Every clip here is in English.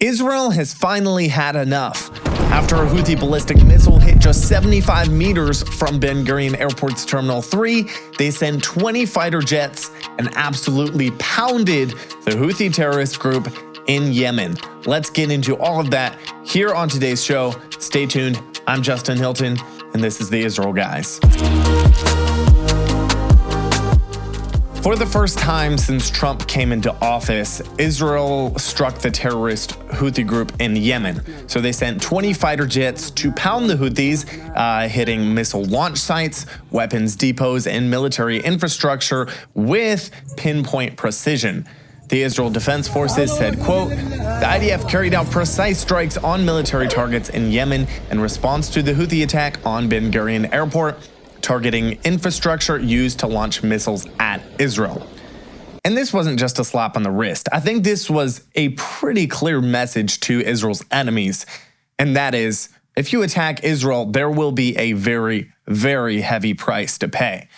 Israel has finally had enough. After a Houthi ballistic missile hit just 75 meters from Ben-Gurion Airport's Terminal 3, they sent 20 fighter jets and absolutely pounded the Houthi terrorist group in Yemen. Let's get into all of that here on today's show. Stay tuned. I'm Justin Hilton, and this is the Israel Guys. For the first time since Trump came into office, Israel struck the terrorist Houthi group in Yemen. So they sent 20 fighter jets to pound the Houthis, hitting missile launch sites, weapons depots, and military infrastructure with pinpoint precision. The Israel Defense Forces said, quote, "The IDF carried out precise strikes on military targets in Yemen in response to the Houthi attack on Ben-Gurion Airport, targeting infrastructure used to launch missiles at Israel." And this wasn't just a slap on the wrist. I think this was a pretty clear message to Israel's enemies. And that is, if you attack Israel, there will be a very, very heavy price to pay.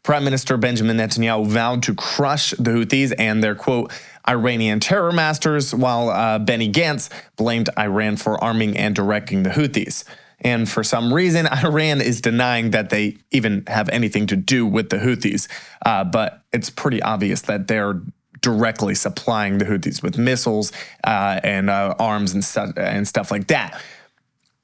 Prime Minister Benjamin Netanyahu vowed to crush the Houthis and their, quote, Iranian terror masters, while Benny Gantz blamed Iran for arming and directing the Houthis. And for some reason, Iran is denying that they even have anything to do with the Houthis. But it's pretty obvious that they're directly supplying the Houthis with missiles and arms and stuff like that.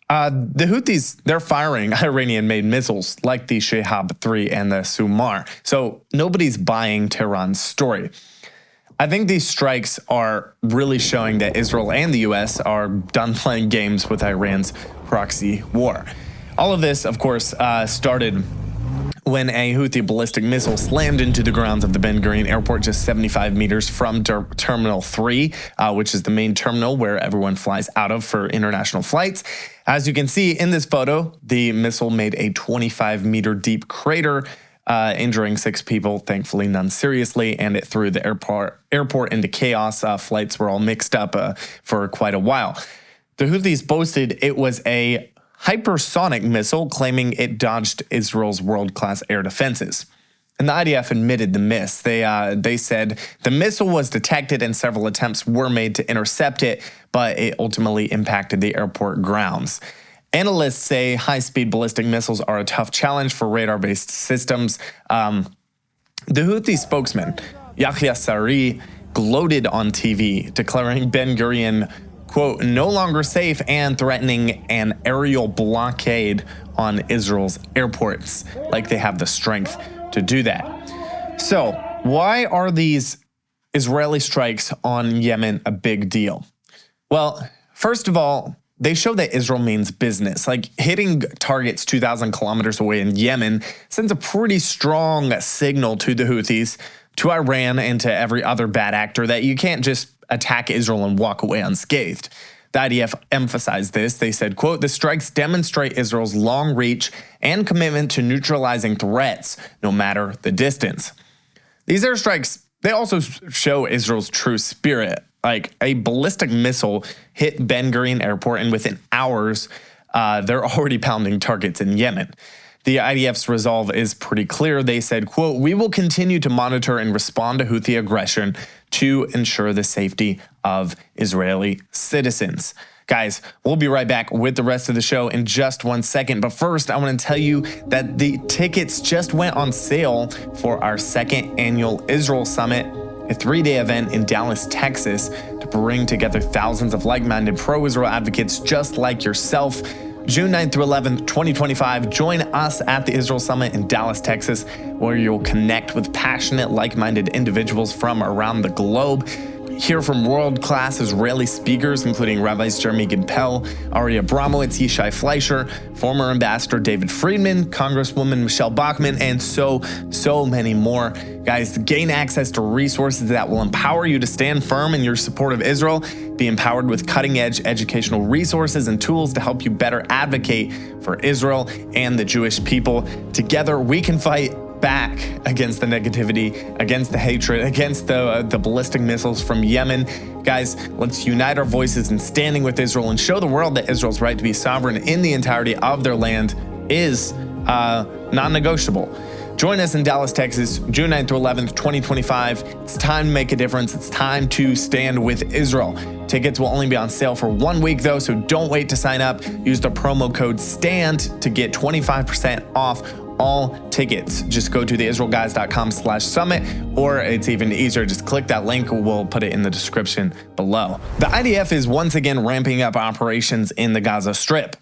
The Houthis, they're firing Iranian-made missiles like the Shahab-3 and the Sumar. So nobody's buying Tehran's story. I think these strikes are really showing that Israel and the U.S. are done playing games with Iran's proxy war. All of this, of course, started when a Houthi ballistic missile slammed into the grounds of the Ben-Gurion Airport just 75 meters from Terminal 3, which is the main terminal where everyone flies out of for international flights. As you can see in this photo, the missile made a 25-meter deep crater, injuring 6 people, thankfully none seriously, and it threw the airport into chaos. Flights were all mixed up for quite a while. The Houthis boasted it was a hypersonic missile, claiming it dodged Israel's world-class air defenses. And the IDF admitted the miss. They said the missile was detected and several attempts were made to intercept it, but it ultimately impacted the airport grounds. Analysts say high-speed ballistic missiles are a tough challenge for radar-based systems. The Houthi spokesman, Yahya Saree, gloated on TV, declaring Ben-Gurion, quote, no longer safe and threatening an aerial blockade on Israel's airports, like they have the strength to do that. So why are these Israeli strikes on Yemen a big deal? Well, first of all, they show that Israel means business. Like hitting targets 2,000 kilometers away in Yemen sends a pretty strong signal to the Houthis, to Iran, and to every other bad actor that you can't just attack Israel and walk away unscathed. The IDF emphasized this. They said, quote, the strikes demonstrate Israel's long reach and commitment to neutralizing threats, no matter the distance. These airstrikes, they also show Israel's true spirit. Like a ballistic missile hit Ben-Gurion Airport, and within hours, they're already pounding targets in Yemen. The IDF's resolve is pretty clear. They said, quote, we will continue to monitor and respond to Houthi aggression to ensure the safety of Israeli citizens. Guys, we'll be right back with the rest of the show in just 1 second. But first, I want to tell you that the tickets just went on sale for our second annual Israel Summit, a 3-day event in Dallas, Texas, to bring together thousands of like-minded pro-Israel advocates just like yourself. June 9th through 11th, 2025, join us at the Israel Summit in Dallas, Texas, where you'll connect with passionate, like-minded individuals from around the globe. Hear from world-class Israeli speakers, including Rabbis Jeremy Gimpel, Ari Abramowitz, Yishai Fleischer, former Ambassador David Friedman, Congresswoman Michelle Bachmann, and so many more. Guys, gain access to resources that will empower you to stand firm in your support of Israel, be empowered with cutting-edge educational resources and tools to help you better advocate for Israel and the Jewish people. Together, we can fight back against the negativity, against the hatred, against the ballistic missiles from Yemen. Guys, let's unite our voices in standing with Israel and show the world that Israel's right to be sovereign in the entirety of their land is non-negotiable. Join us in Dallas, Texas, June 9th through 11th, 2025. It's time to make a difference. It's time to stand with Israel. Tickets will only be on sale for 1 week, though, so don't wait to sign up. Use the promo code STAND to get 25% off all tickets. Just go to theisraelguys.com/summit, or it's even easier, just click that link. We'll put it in the description below. The IDF is once again ramping up operations in the Gaza Strip.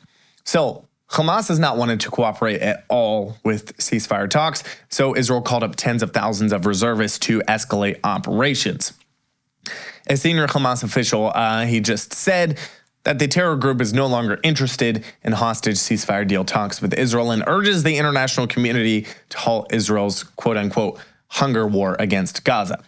So Hamas has not wanted to cooperate at all with ceasefire talks, so Israel called up tens of thousands of reservists to escalate operations. A senior Hamas official, he just said that the terror group is no longer interested in hostage ceasefire deal talks with Israel and urges the international community to halt Israel's quote-unquote hunger war against Gaza.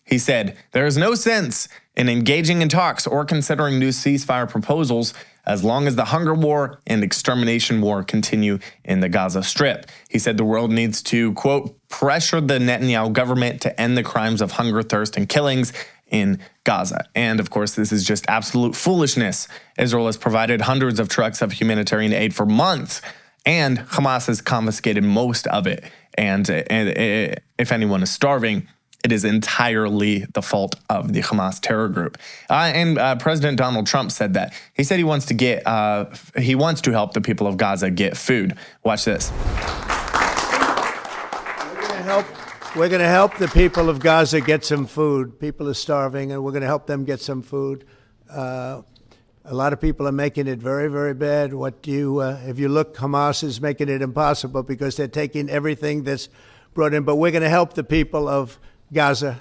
He said, "There is no sense in engaging in talks or considering new ceasefire proposals as long as the hunger war and extermination war continue in the Gaza Strip." He said the world needs to, quote, pressure the Netanyahu government to end the crimes of hunger, thirst, and killings in Gaza. And of course, this is just absolute foolishness. Israel has provided hundreds of trucks of humanitarian aid for months, and Hamas has confiscated most of it. And if anyone is starving, it is entirely the fault of the Hamas terror group. And President Donald Trump said that. He said he wants to help the people of Gaza get food. Watch this. We're going to help the people of Gaza get some food. People are starving, and we're going to help them get some food. A lot of people are making it very, very bad. If you look, Hamas is making it impossible because they're taking everything that's brought in. But we're going to help the people of Gaza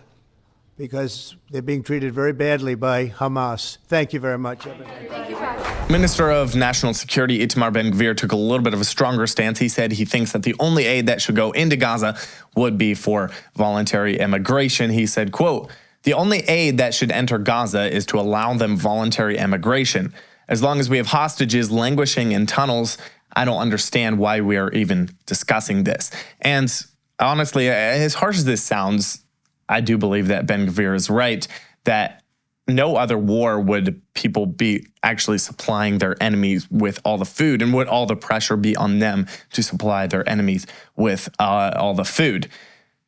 because they're being treated very badly by Hamas. Thank you very much. Thank you, Pastor. Minister of National Security Itamar Ben Gvir took a little bit of a stronger stance. He said he thinks that the only aid that should go into Gaza would be for voluntary immigration. He said, quote, "The only aid that should enter Gaza is to allow them voluntary immigration. As long as we have hostages languishing in tunnels, I don't understand why we are even discussing this." And honestly, as harsh as this sounds, I do believe that Ben Gvir is right, that no other war would people be actually supplying their enemies with all the food, and would all the pressure be on them to supply their enemies with all the food.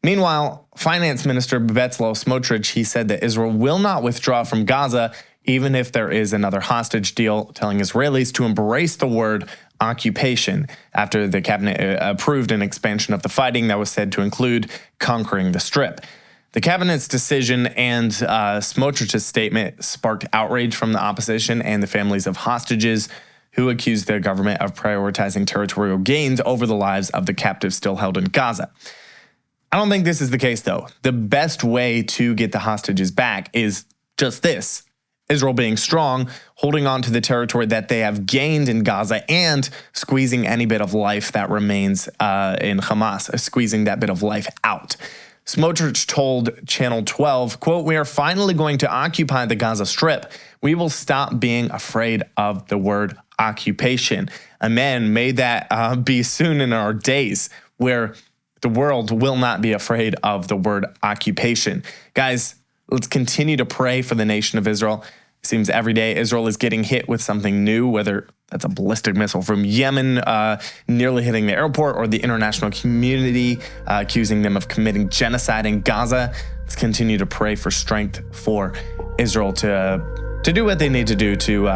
Meanwhile, Finance Minister Ben Gvir and Smotrich, he said that Israel will not withdraw from Gaza even if there is another hostage deal, telling Israelis to embrace the word occupation after the cabinet approved an expansion of the fighting that was said to include conquering the Strip. The cabinet's decision and Smotrich's statement sparked outrage from the opposition and the families of hostages who accused the government of prioritizing territorial gains over the lives of the captives still held in Gaza. I don't think this is the case, though. The best way to get the hostages back is just this: Israel being strong, holding on to the territory that they have gained in Gaza, and squeezing any bit of life that remains in Hamas, squeezing that bit of life out. Smotrich told Channel 12, quote, "We are finally going to occupy the Gaza Strip. We will stop being afraid of the word occupation." Amen. May that be soon in our days where the world will not be afraid of the word occupation. Guys, let's continue to pray for the nation of Israel. It seems every day Israel is getting hit with something new, whether that's a ballistic missile from Yemen nearly hitting the airport, or the international community accusing them of committing genocide in Gaza. Let's continue to pray for strength for Israel to do what they need to do to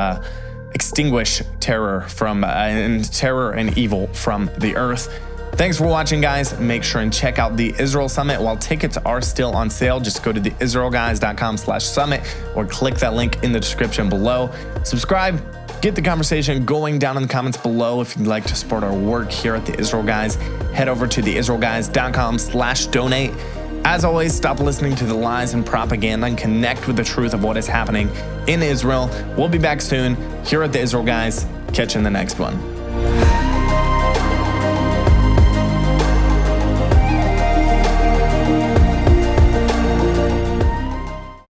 extinguish terror and evil from the earth. Thanks for watching, guys. Make sure and check out the Israel Summit while tickets are still on sale. Just go to theisraelguys.com/summit or click that link in the description below. Subscribe, get the conversation going down in the comments below. If you'd like to support our work here at the Israel Guys, head over to theisraelguys.com/donate. As always, stop listening to the lies and propaganda and connect with the truth of what is happening in Israel. We'll be back soon here at the Israel Guys. Catch you in the next one.